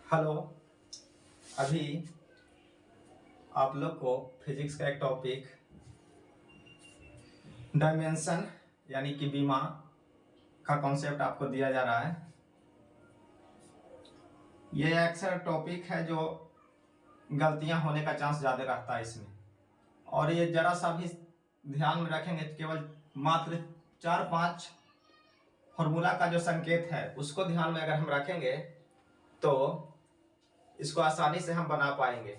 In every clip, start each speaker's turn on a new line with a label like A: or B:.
A: Hello. अभी आप लोग को फिजिक्स का एक टॉपिक डायमेंशन यानी कि बीमा का कॉन्सेप्ट आपको दिया जा रहा है। ये अक्सर टॉपिक है जो गलतियां होने का चांस ज़्यादा रहता है इसमें, और ये जरा सा भी ध्यान में रखेंगे तो केवल मात्र 4-5 फॉर्मूला का जो संकेत है उसको ध्यान में अगर हम रखेंगे तो इसको आसानी से हम बना पाएंगे।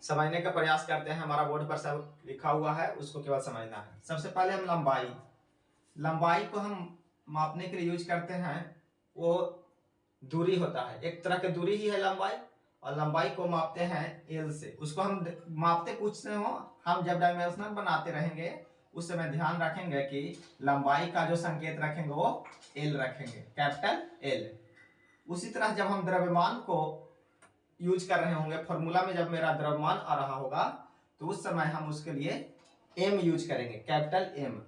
A: समझने का प्रयास करते हैं। हमारा बोर्ड पर सब लिखा हुआ है, उसको केवल समझना है। सबसे पहले हम लंबाई को हम मापने के लिए यूज करते हैं। वो दूरी होता है, एक तरह की दूरी ही है लंबाई, और लंबाई को मापते हैं एल से। उसको हम मापते कुछ से हो, हम जब डायमेंशनल बनाते रहेंगे उस समय ध्यान रखेंगे कि लंबाई का जो संकेत रखेंगे वो एल रखेंगे, कैपिटल एल। उसी तरह जब हम द्रव्यमान को यूज कर रहे होंगे, फॉर्मूला में जब मेरा द्रव्यमान आ रहा होगा तो उस समय हम उसके लिए एम यूज करेंगे, कैपिटल एम।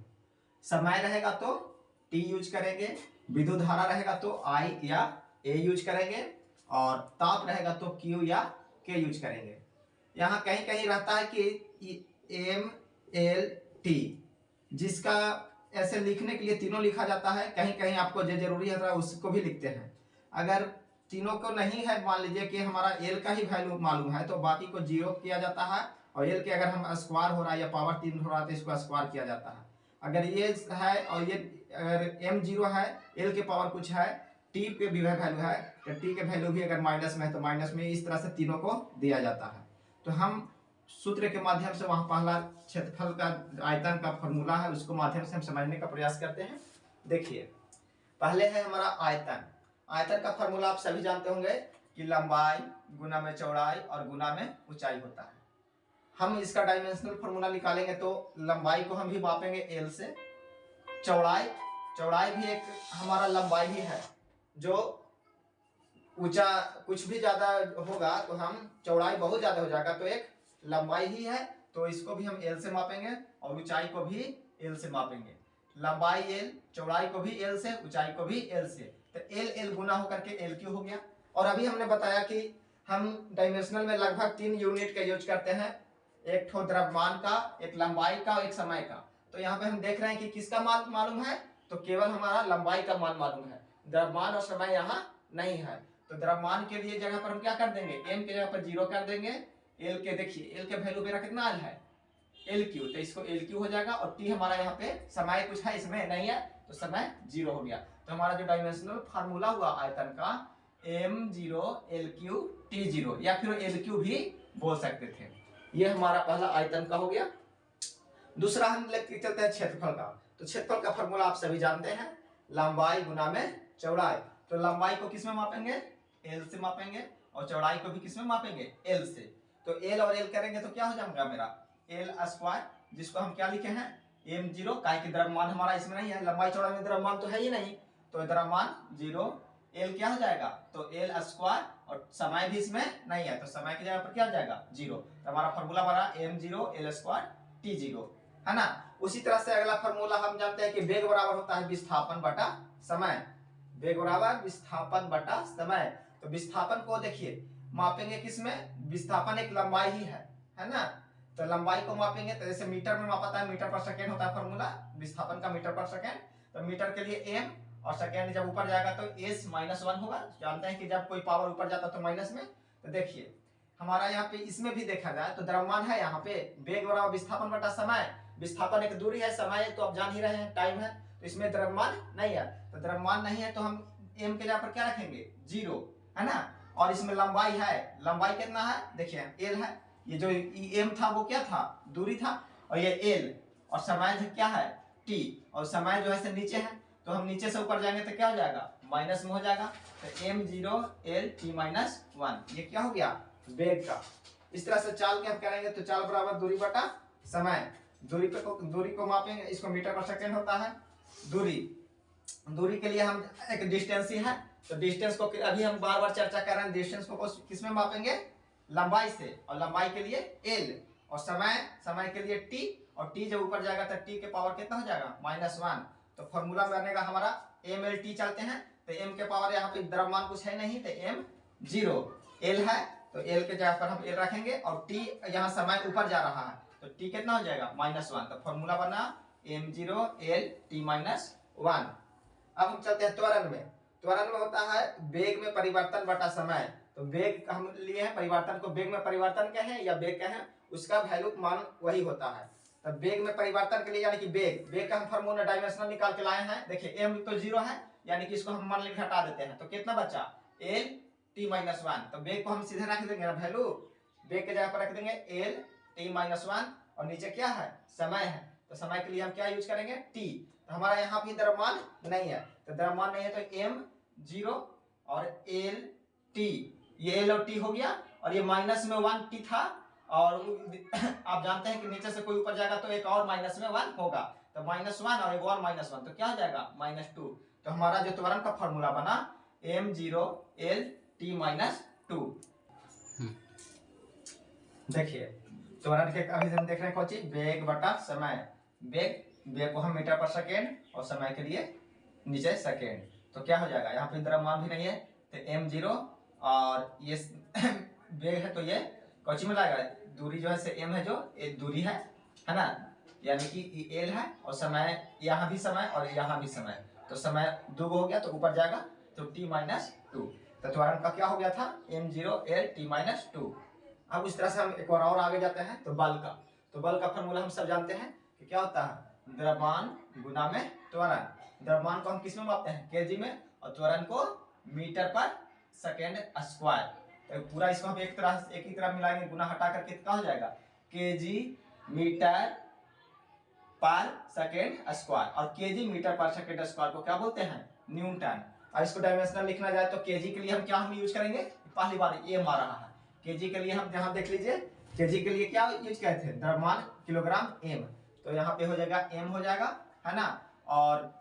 A: समय रहेगा तो टी यूज करेंगे, विद्युत धारा रहेगा तो आई या ए यूज करेंगे, और ताप रहेगा तो क्यू या के यूज करेंगे। यहाँ कहीं कहीं रहता है कि एम एल टी, जिसका ऐसे लिखने के लिए तीनों लिखा जाता है। कहीं कहीं आपको जो जरूरी है उसको भी लिखते हैं। अगर तीनों को नहीं है, मान लीजिए कि हमारा एल का ही वैल्यू मालूम है तो बाकी को जीरो किया जाता है, और एल के अगर हम स्क्वायर हो रहा है या पावर 3 हो रहा है तो इसको स्क्वायर किया जाता है। अगर ये है और ये अगर एम जीरो है, एल के पावर कुछ है, टी के भी वैल्यू है तो टी के वैल्यू भी अगर माइनस में है तो माइनस में, इस तरह से तीनों को दिया जाता है। तो हम सूत्र के माध्यम से वहां पहला क्षेत्रफल का आयतन का फॉर्मूला है, उसको माध्यम से हम समझने का प्रयास करते हैं। देखिए, पहले है हमारा आयतन। आयतन का फॉर्मूला आप सभी जानते होंगे कि लंबाई गुना में चौड़ाई और गुना में ऊंचाई होता है। हम इसका डायमेंशनल फॉर्मूला निकालेंगे तो लंबाई को हम भी मापेंगे एल से। चौड़ाई चौड़ाई भी एक हमारा लंबाई ही है। जो ऊंचा कुछ भी ज्यादा होगा तो हम चौड़ाई बहुत ज्यादा हो जाएगा तो एक लंबाई ही है, तो इसको भी हम एल से मापेंगे, और ऊंचाई को भी एल से मापेंगे। लंबाई एल, चौड़ाई को भी एल से, ऊंचाई को भी एल से, तो एल एल गुना होकर के एल क्यू हो गया। और अभी हमने बताया कि हम डायमेंशनल में लगभग 3 यूनिट का यूज करते हैं, एक ठो द्रव्यमान का, एक लंबाई का और एक समय का। तो यहाँ पे हम देख रहे हैं कि किसका मान मालूम है, तो केवल हमारा लंबाई का मान मालूम है, द्रव्यमान और समय यहाँ नहीं है। तो द्रव्यमान के लिए जगह पर हम क्या कर देंगे, एम के जगह पर 0 कर देंगे। एल के देखिए, एल के वैल्यू मेरा कितना आल है, एल क्यू, तो इसको एल क्यू हो जाएगा। और टी हमारा यहाँ पे समय कुछ है इसमें नहीं है तो समय 0 हो गया। तो हमारा जो डायमेंशनल फार्मूला हुआ आयतन का, M zero L cube T zero, या फिर एल क्यू भी बोल सकते थे। ये हमारा पहला आयतन का हो गया। दूसरा हम लेते चलते हैं क्षेत्रफल का। तो क्षेत्रफल का फॉर्मूला आप सभी जानते हैं, लंबाई गुना में चौड़ाई। तो लंबाई को किस में मापेंगे, एल से मापेंगे, और चौड़ाई को भी किस में मापेंगे, एल से। तो एल और एल करेंगे तो क्या हो जाएगा मेरा, एल स्क्वायर, जिसको हम क्या लिखे हैं, एम जीरो, काहे कि द्रव्यमान हमारा इसमें नहीं है, लंबाई चौड़ाई में द्रव्यमान तो है ही नहीं, तो द्रव्यमान 0, एल क्या हो जाएगा, तो एल स्क्वायर, और समय भी इसमें नहीं है तो समय की जगह पर क्या हो जाएगा, 0। तो हमारा फॉर्मूला बना M zero L square T zero, है ना। उसी तरह से अगला फॉर्मूला हम जानते हैं कि वेग बराबर होता है विस्थापन बटा समय। वेग बराबर विस्थापन बटा समय। तो विस्थापन को देखिए मापेंगे किसमें, विस्थापन एक लंबाई ही है ना। तो लंबाई को मापेंगे तो जैसे मीटर में मापा था, मीटर पर सेकेंड होता है फॉर्मूला विस्थापन का, मीटर पर सेकेंड। तो मीटर के लिए एम, और सेकेंड जब ऊपर जाएगा तो एस -1 होगा। जानते हैं कि जब कोई पावर ऊपर जाता तो माइनस में। तो देखिए हमारा यहाँ पे इसमें भी देखा जाए तो द्रव्यमान है यहाँ पे, वेग बराबर विस्थापन बटा समय। विस्थापन एक दूरी है, समय तो आप जान ही रहे हैं टाइम है, तो इसमें द्रव्यमान नहीं है। तो द्रव्यमान नहीं है तो हम एम के जगह पर क्या रखेंगे, 0, है ना। और इसमें लंबाई है, लंबाई कितना है देखिए, एल है। ये जो एम था वो क्या था, दूरी था, और ये एल, और समय क्या है, टी, और समय जो है से नीचे है, तो हम नीचे से ऊपर जाएंगे तो क्या हो जाएगा, माइनस में हो जाएगा। तो एम जीरो एल टी -1, ये क्या हो गया, वेग का। इस तरह से चाल के हम करेंगे तो चाल बराबर दूरी बटा समय। दूरी को मापेंगे, इसको मीटर पर सेकेंड होता है। दूरी दूरी के लिए हम एक डिस्टेंस ही है, तो डिस्टेंस को अभी हम बार बार चर्चा कर रहे हैं, डिस्टेंस को किस में मापेंगे, लंबाई से, और लंबाई के लिए एल, और समय के लिए टी, और टी जब ऊपर जाएगा तो टी के पावर कितना हो जाएगा, -1। तो फॉर्मूला बनेगा हमारा एम एल टी, चलते हैं तो एम के पावर यहाँ पे द्रव्यमान कुछ है नहीं तो एम जीरो। एल है तो एल के जगह पर हम एल रखेंगे और टी यहाँ समय ऊपर जा रहा है तो टी कितना हो जाएगा -1। तो फॉर्मूला बना m0 l t -1। अब हम चलते हैं त्वरण में। त्वरण में होता है वेग में परिवर्तन बटा समय। तो वेग हम लिए हैं, परिवर्तन को वेग में परिवर्तन कहें या वेग कहें, उसका वैल्यू मान वही होता है। तो वेग में परिवर्तन के लिए यानी कि वेग का हम फॉर्मूला डायमेंशनल निकाल के लाए हैं। देखिए m तो 0 है यानी कि इसको हम मान लेके हटा देते हैं तो कितना बचा l t -1। तो वेग को हम सीधे रख देंगे ना, वैल्यू वेग के जगह पर रख देंगे l t -1 और नीचे क्या है समय है। तो समय के लिए हम क्या यूज करेंगे t। तो हमारा यहाँ भी द्रव्यमान नहीं है, तो द्रव्यमान नहीं है तो m0 और l t, ये l और t हो गया और ये -1 t था और आप जानते हैं कि नीचे से कोई ऊपर जाएगा तो एक और -1 होगा। तो -1 और एक और -1 तो क्या हो जाएगा -2। तो हमारा जो त्वरण का फॉर्मूला बना m0 l t -2। देखिए त्वरण के अभी हम देख रहे हैं कौन चीज, वेग बटा समय। वेग को हम मीटर पर सेकेंड और समय के लिए नीचे सेकेंड। तो क्या हो जाएगा, यहाँ पे द्रव्यमान भी नहीं है तो m0 और ये वेग है तो ये कौची में लाएगा, दूरी जो है से m है जो एक दूरी है ना, यानी कि l है और समय यहाँ भी समय और यहाँ भी समय। तो समय दो हो गया तो ऊपर जाएगा तो t -2। तो त्वरण का क्या हो गया था m0 l t -2। अब इस तरह से हम एक बार और आगे जाते हैं तो बल का। तो बल का फॉर्मूला हम सब जानते हैं कि क्या होता है, द्रव्यमान गुना में त्वरण। द्रव्यमान को हम किस में मापते हैं केजी में और त्वरण को मीटर पर सेकेंड स्क्वायर। तो पूरा इसको हम एक ही तरह मिलाएंगे, गुना हटा कर कितना हो जाएगा केजी मीटर पर सेकेंड स्क्वायर। और केजी मीटर पर सेकेंड स्क्वायर को क्या बोलते हैं न्यूटन। और इसको डायमेंशनल लिखना जाए तो केजी के लिए हम क्या यूज करेंगे, पहली बार ये आ रहा है केजी के लिए। हम यहाँ देख लीजिए केजी के लिए क्या यूज किए थे, द्रव्यमान किलोग्राम m। तो यहाँ पे हो जाएगा m हो जाएगा है ना। और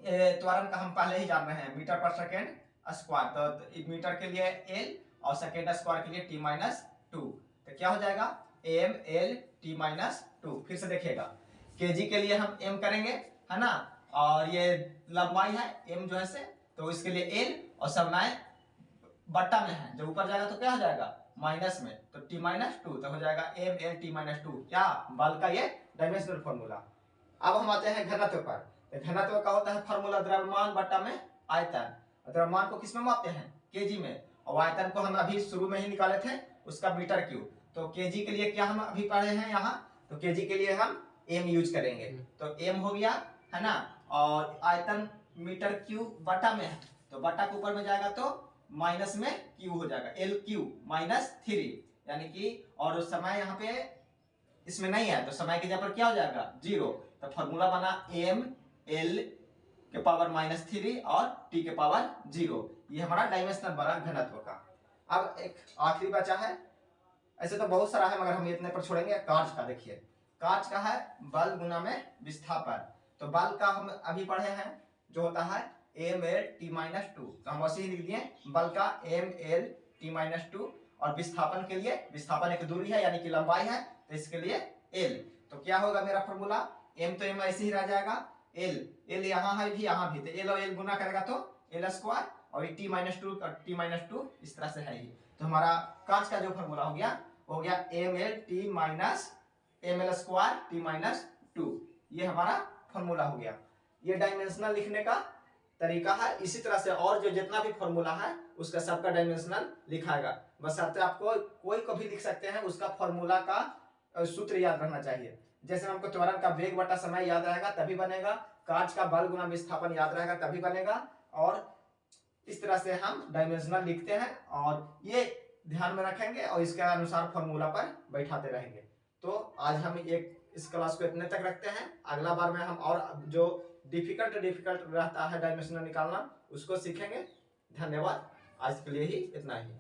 A: त्वरण का हम पहले ही जान रहे हैं मीटर पर सेकेंड स्क्वायर। तो मीटर के लिए l और सेकेंड स्क्वायर के लिए t -2। तो क्या हो जाएगा m l t -2। फिर से देखिएगा केजी के लिए हम m करेंगे है ना, और ये लंबाई है m जो है से, तो इसके लिए l और समय बट्टा में है, जब ऊपर जाएगा तो क्या हो जाएगा माइनस में, तो t -2। तो हो जाएगा m l t -2 क्या बल का ये डायमेंशनल फॉर्मूला। अब हम आते हैं घनत्व पर। तो घनत्व का होता है फॉर्मूला द्रव्यमान बट्टा में आयतन। द्रव्यमान को किस में मापते हैं केजी में, और आयतन को हम अभी शुरू में ही निकाले थे उसका मीटर क्यूब। तो केजी के लिए क्या हम अभी पढ़े हैं यहाँ, तो केजी के लिए हम m यूज करेंगे। तो m हो गया है ना, और आयतन मीटर क्यूब बटा में है तो बटा के ऊपर में जाएगा तो माइनस में क्यू हो जाएगा l क्यूब -3 यानी कि, और समय यहाँ पे इसमें नहीं है तो समय के जगह पर क्या हो जाएगा 0। तो फॉर्मूला बना m l के पावर -3 और t के पावर 0। ये हमारा डायमेंशनल बना घनत्व का। अब एक आखिरी बचा है, ऐसे तो बहुत सारा है मगर हम इतने पर छोड़ेंगे। कार्य का देखिए, कार्य का है बल गुना में विस्थापन। तो बल का हम अभी पढ़े हैं जो होता है m l t -2। तो हम वैसे ही लिख दिए बल का m l t -2 और विस्थापन के लिए, विस्थापन एक दूरी है यानी कि लंबाई है तो इसके लिए l। तो क्या होगा मेरा फॉर्मूला, m तो m ऐसे ही रह जाएगा, l यहाँ है भी यहाँ भी, तो l और l गुना करेगा तो l स्क्वायर और t -2 और t -2 इस तरह से है ही। तो हमारा कांच का जो फॉर्मूला हो गया m l t m l square t -2। ये हमारा फॉर्मूला हो गया। ये डायमेंशनल लिखने का तरीका है। इसी तरह से और जो जितना भी फॉर्मूला है उसका सबका डायमेंशनल लिखाएगा, बस आपको कोई को भी लिख सकते हैं, उसका फॉर्मूला का सूत्र याद रहना चाहिए। जैसे हमको त्वरण का वेग बटा समय याद रहेगा तभी बनेगा, कार्य का बल गुना विस्थापन याद रहेगा तभी बनेगा, और इस तरह से हम डायमेंशनल लिखते हैं और ये ध्यान में रखेंगे और इसके अनुसार फॉर्मूला पर बैठाते रहेंगे। तो आज हम इस क्लास को इतने तक रखते हैं। अगला बार में हम और जो डिफिकल्ट रहता है डायमेंशनल निकालना उसको सीखेंगे। धन्यवाद, आज के लिए ही इतना ही।